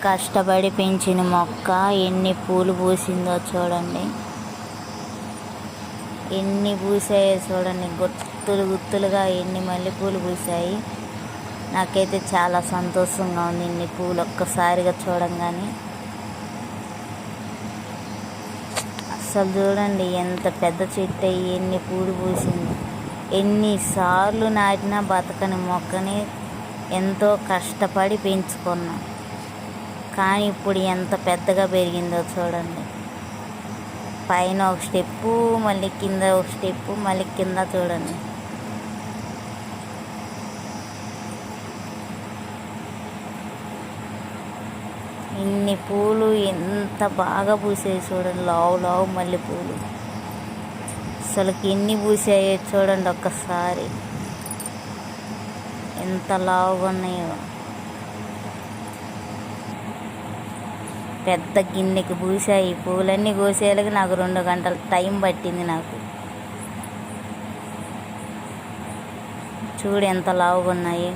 కష్టపడి పెంచిన మొక్క ఎన్ని పూలు పూసిందో చూడండి. ఎన్ని పూసాయో చూడండి, గుత్తులు గుత్తులుగా ఎన్ని మల్లెపూలు పూసాయి. నాకైతే చాలా సంతోషంగా ఉంది ఇన్ని పూలు ఒక్కసారిగా చూడంగానే. అసలు చూడండి ఎంత పెద్ద చెట్టు అయ్యి ఎన్ని పూలు పూసింది. ఎన్నిసార్లు నాటినా బతకని మొక్కని ఎంతో కష్టపడి పెంచుకున్నాం, కానీ ఇప్పుడు ఎంత పెద్దగా పెరిగిందో చూడండి. పైన ఒక స్టెప్పు, మళ్ళీ కింద ఒక స్టెప్పు, మళ్ళీ కింద చూడండి. ఇన్ని పూలు ఎంత బాగా పూసాయి చూడండి. లావు లావు మల్లెపూలు అసలుకి ఎన్ని పూసాయో చూడండి ఒక్కసారి, ఎంత లావుగా ఉన్నాయో. పెద్ద గిన్నెకి పూసాయి పూలన్నీ. కోసేయాలకి నాకు 2 గంటల టైం పట్టింది నాకు. చూడు ఎంత లావుగా ఉన్నాయి.